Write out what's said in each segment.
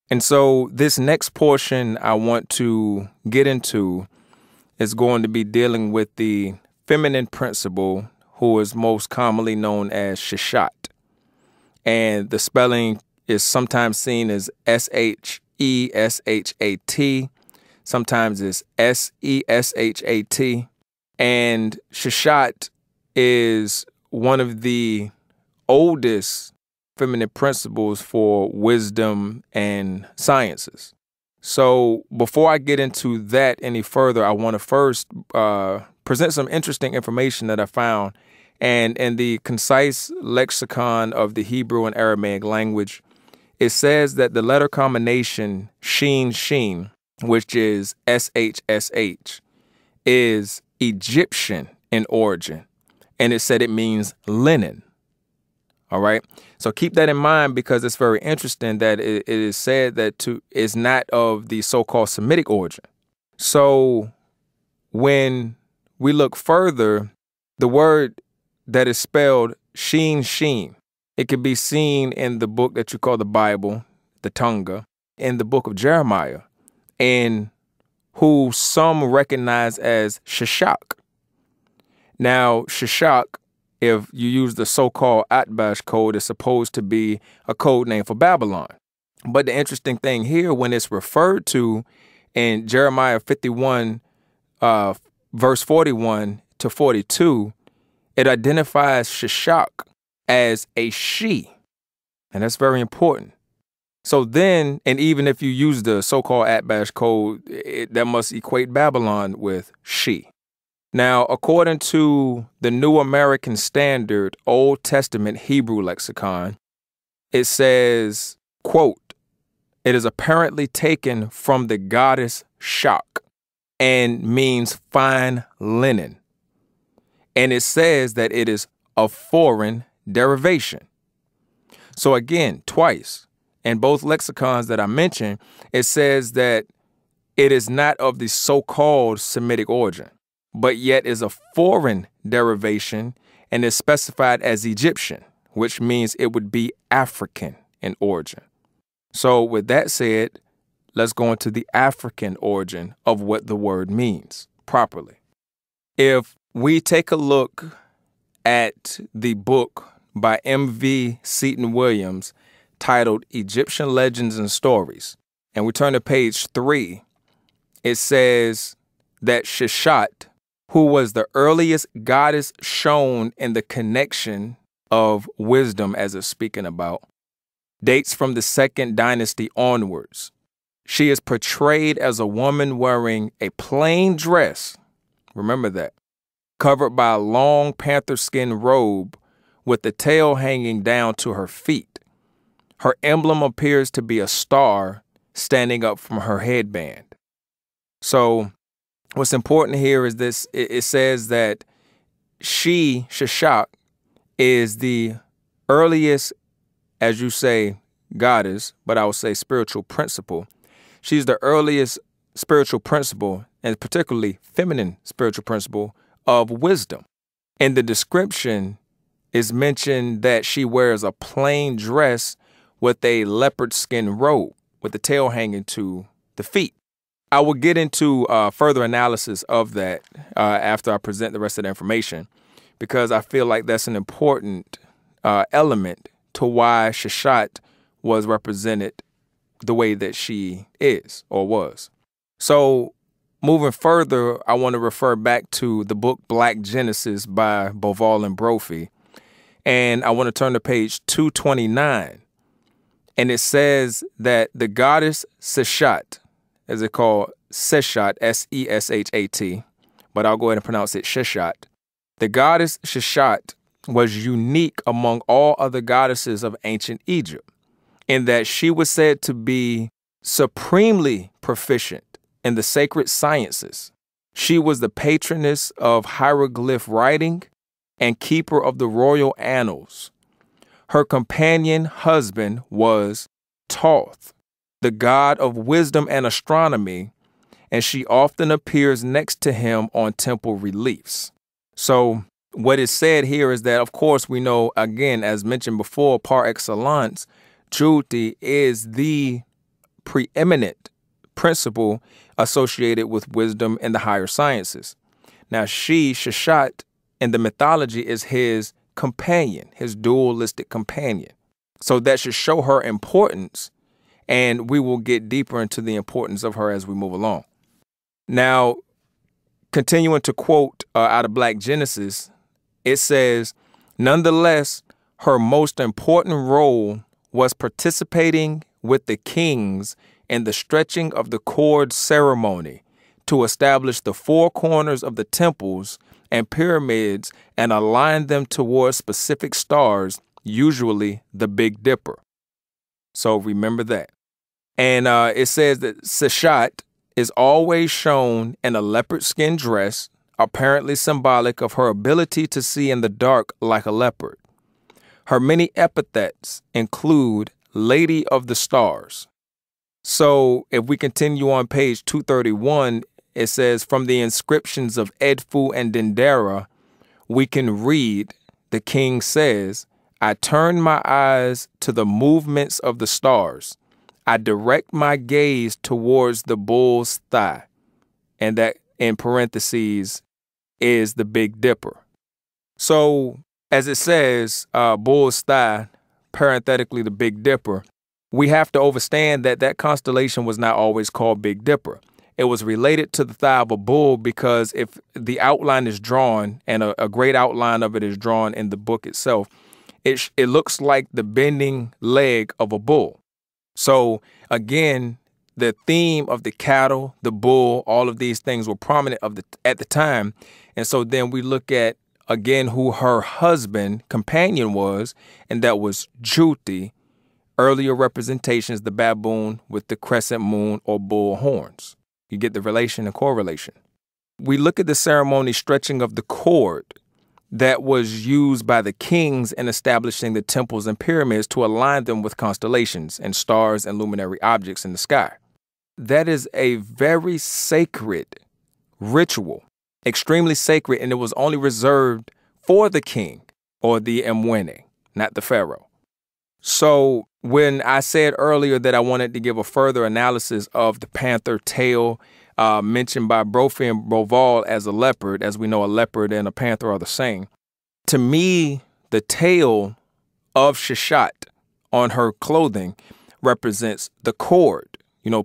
And so this next portion I want to get into is going to be dealing with the feminine principle, who is most commonly known as Sheshat. And the spelling is sometimes seen as Sheshat, sometimes it's Seshat. And Sheshat is one of the oldest feminine principles for wisdom and sciences. So before I get into that any further, I want to first present some interesting information that I found. And in the concise lexicon of the Hebrew and Aramaic language, it says that the letter combination Sheen, which is SHSH, is Egyptian in origin. And it said it means linen. All right. So keep that in mind, because it's very interesting that it is said that is not of the so-called Semitic origin. So when we look further, the word that is spelled Sheen, it can be seen in the book that you call the Bible, the Tonga, in the book of Jeremiah, and who some recognize as Sheshach. Now, Sheshach, if you use the so-called Atbash code, is supposed to be a code name for Babylon. But the interesting thing here, when it's referred to in Jeremiah 51, verse 41 to 42, it identifies Sheshach as a she. And that's very important. So then, and even if you use the so-called Atbash code, that must equate Babylon with she. Now, according to the New American Standard Old Testament Hebrew lexicon, it says, quote, "It is apparently taken from the goddess Shak and means fine linen." And it says that it is of foreign derivation. So again, twice, in both lexicons that I mentioned, it says that it is not of the so-called Semitic origin, but yet is a foreign derivation and is specified as Egyptian, which means it would be African in origin. So with that said, let's go into the African origin of what the word means properly. If we take a look at the book by M.V. Seton Williams titled Egyptian Legends and Stories, and we turn to page 3, it says that Sheshat, who was the earliest goddess shown in the connection of wisdom as it's speaking about, dates from the 2nd dynasty onwards. She is portrayed as a woman wearing a plain dress, remember that, covered by a long panther skin robe with the tail hanging down to her feet. Her emblem appears to be a star standing up from her headband. So what's important here is this. It says that she, Sheshach, is the earliest, as you say, goddess, but I would say spiritual principle. She's the earliest spiritual principle, and particularly feminine spiritual principle, of wisdom. In the description is mentioned that she wears a plain dress with a leopard skin robe with the tail hanging to the feet. I will get into further analysis of that after I present the rest of the information, because I feel like that's an important element to why Sheshat was represented the way that she is or was. So moving further, I want to refer back to the book Black Genesis by Boval and Brophy. And I want to turn to page 229. And it says that the goddess Sheshat, as it's called Sheshat, Seshat, but I'll go ahead and pronounce it Sheshat. The goddess Sheshat was unique among all other goddesses of ancient Egypt in that she was said to be supremely proficient in the sacred sciences. She was the patroness of hieroglyph writing and keeper of the royal annals. Her companion husband was Thoth, the god of wisdom and astronomy, and she often appears next to him on temple reliefs. So what is said here is that, of course, we know, again, as mentioned before, par excellence, Jyoti is the preeminent principle associated with wisdom and the higher sciences. Now, Sheshat, in the mythology, is his companion, his dualistic companion. So that should show her importance, and we will get deeper into the importance of her as we move along. Now, continuing to quote out of Black Genesis, it says, nonetheless, her most important role was participating with the kings in the stretching of the cord ceremony to establish the four corners of the temples and pyramids and align them towards specific stars, usually the Big Dipper. So remember that. And it says that Sheshat is always shown in a leopard skin dress, apparently symbolic of her ability to see in the dark like a leopard. Her many epithets include Lady of the Stars. So if we continue on page 231, it says, from the inscriptions of Edfu and Dendera, we can read, the king says, I turn my eyes to the movements of the stars. I direct my gaze towards the bull's thigh. And that, in parentheses, is the Big Dipper. So, as it says, bull's thigh, parenthetically the Big Dipper, we have to understand that that constellation was not always called Big Dipper. It was related to the thigh of a bull because if the outline is drawn, and a great outline of it is drawn in the book itself, it looks like the bending leg of a bull. So again, the theme of the cattle, the bull, all of these things were prominent at the time. And so then we look at, again, who her husband, companion was, and that was Juti. Earlier representations, the baboon with the crescent moon or bull horns. You get the relation and correlation. We look at the ceremony stretching of the cord that was used by the kings in establishing the temples and pyramids to align them with constellations and stars and luminary objects in the sky. That is a very sacred ritual, extremely sacred, and it was only reserved for the king or the Mwene, not the pharaoh. So when I said earlier that I wanted to give a further analysis of the panther tail mentioned by Brophy and Boval as a leopard, as we know a leopard and a panther are the same, to me, the tail of Sheshat on her clothing represents the cord,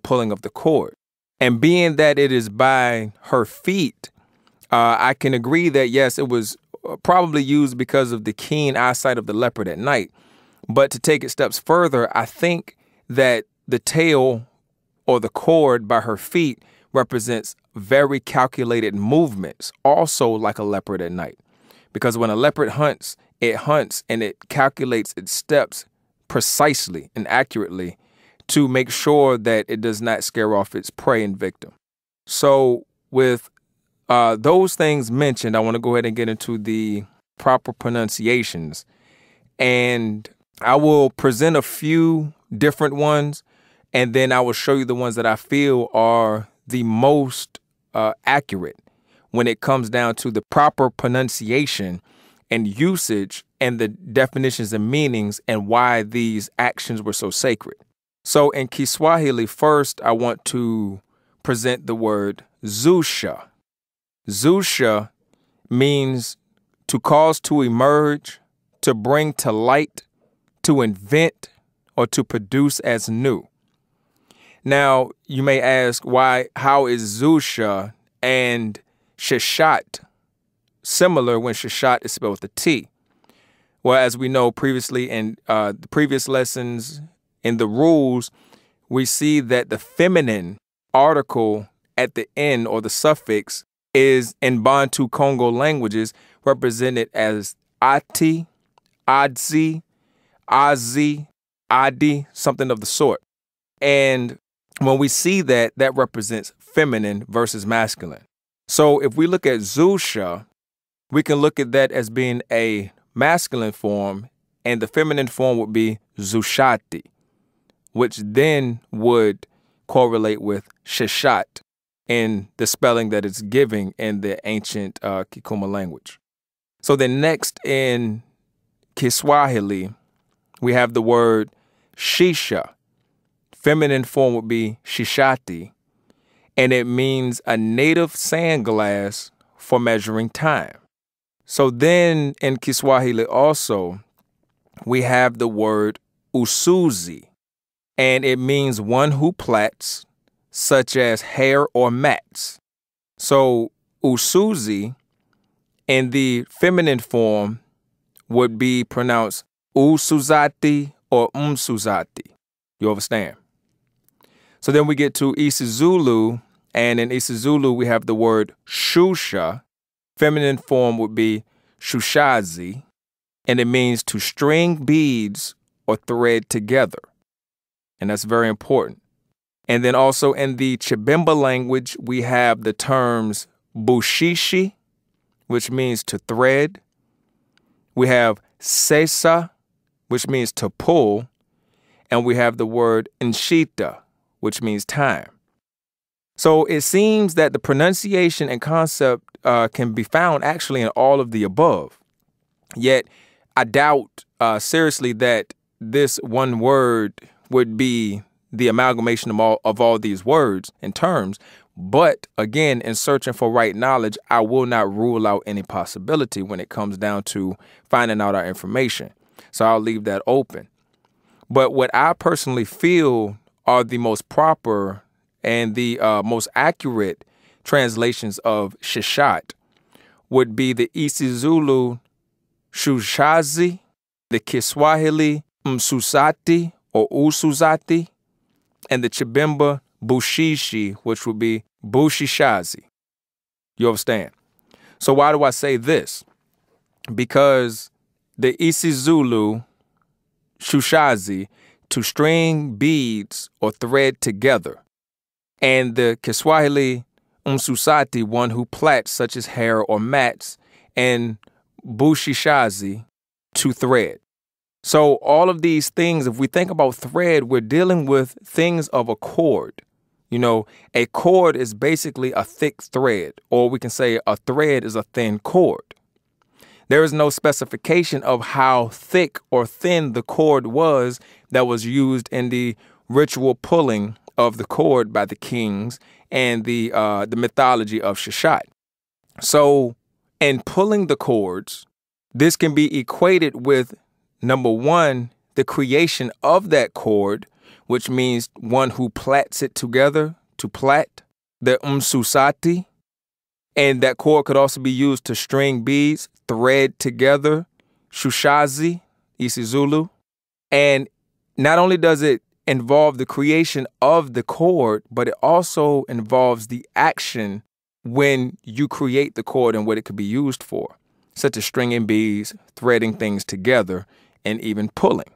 pulling of the cord. And being that it is by her feet, I can agree that, yes, it was probably used because of the keen eyesight of the leopard at night. But to take it steps further, I think that the tail or the cord by her feet represents very calculated movements, also like a leopard at night. Because when a leopard hunts, it hunts and it calculates its steps precisely and accurately to make sure that it does not scare off its prey and victim. So with those things mentioned, I want to go ahead and get into the proper pronunciations. And I will present a few different ones, and then I will show you the ones that I feel are the most accurate when it comes down to the proper pronunciation and usage and the definitions and meanings and why these actions were so sacred. So in Kiswahili, first, I want to present the word Zusha. Zusha means to cause to emerge, to bring to light, to invent, or to produce as new. Now, you may ask how is Zusha and Sheshat similar when Sheshat is spelled with a T? Well, as we know previously in the previous lessons, in the rules, we see that the feminine article at the end or the suffix is in BaNtu-Kongo languages represented as ati, adzi, azi, adi, something of the sort. And when we see that, that represents feminine versus masculine. So if we look at Zusha, we can look at that as being a masculine form, and the feminine form would be Zushati, which then would correlate with Sheshat in the spelling that it's giving in the ancient Kikuma language. So then next in Kiswahili, we have the word Shisha, feminine form would be Sheshati, and it means a native sand glass for measuring time. So then in Kiswahili also, we have the word usuzi, and it means one who plats, such as hair or mats. So usuzi in the feminine form would be pronounced usuzati or umsuzati. You understand? So then we get to isiZulu, and in isiZulu we have the word shusha. Feminine form would be shushazi, and it means to string beads or thread together. And that's very important. And then also in the Chibemba language, we have the terms bushishi, which means to thread. We have sesa, which means to pull. And we have the word nshita, which means time. So it seems that the pronunciation and concept can be found actually in all of the above. Yet I doubt seriously that this one word would be the amalgamation of all these words and terms. But again, in searching for right knowledge, I will not rule out any possibility when it comes down to finding out our information. So I'll leave that open. But what I personally feel are the most proper and the most accurate translations of Sheshat would be the isiZulu Shushazi, the Kiswahili Msusati or Usuzati, and the Chibemba Bushishi, which would be Bushishazi. You understand? So why do I say this? Because the isiZulu Shushazi, to string beads or thread together, and the Kiswahili Umsusati, one who plats such as hair or mats, and Bushishazi, to thread. So all of these things, if we think about thread, we're dealing with things of a cord. You know, a cord is basically a thick thread, or we can say a thread is a thin cord. There is no specification of how thick or thin the cord was that was used in the ritual pulling of the cord by the kings and the mythology of Sheshat. So in pulling the cords, this can be equated with, number one, the creation of that cord, which means one who plats it together, to plat, the umsusati. And that cord could also be used to string beads, thread together, shushazi, isiZulu. And not only does it involve the creation of the cord, but it also involves the action when you create the cord and what it could be used for, such as stringing beads, threading things together, and even pulling.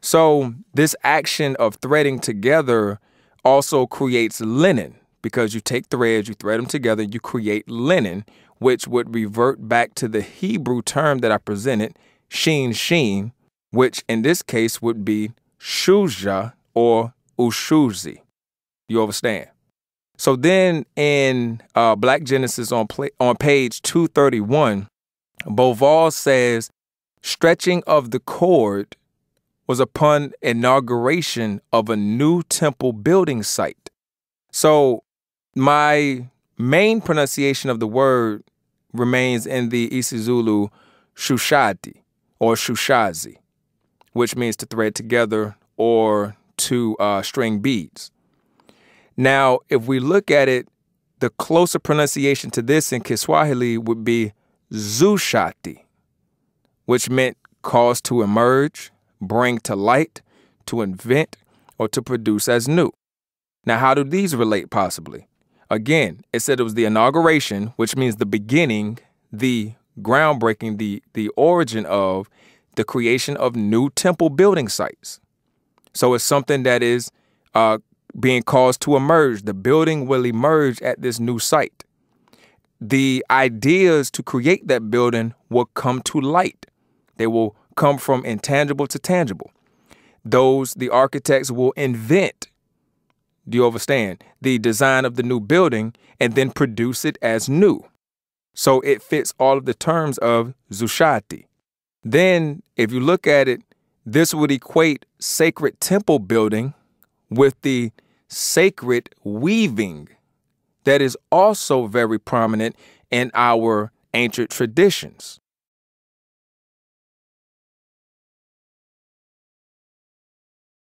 So this action of threading together also creates linen, because you take threads, you thread them together, you create linen, which would revert back to the Hebrew term that I presented, sheen, which in this case would be shuzha or ushuzi. You understand? So then in Black Genesis on page 231, Boval says, stretching of the cord was upon inauguration of a new temple building site. So my main pronunciation of the word remains in the isiZulu shushati or shushazi, which means to thread together or to string beads. Now, if we look at it, the closer pronunciation to this in Kiswahili would be zushati, which meant cause to emerge, bring to light, to invent, or to produce as new. Now, how do these relate possibly? Again, it said it was the inauguration, which means the beginning, the groundbreaking, the origin of the creation of new temple building sites. So it's something that is being caused to emerge. The building will emerge at this new site. The ideas to create that building will come to light. They will come from intangible to tangible. The architects will invent, do you understand, the design of the new building and then produce it as new. So it fits all of the terms of Zushati. Then, if you look at it, this would equate sacred temple building with the sacred weaving that is also very prominent in our ancient traditions.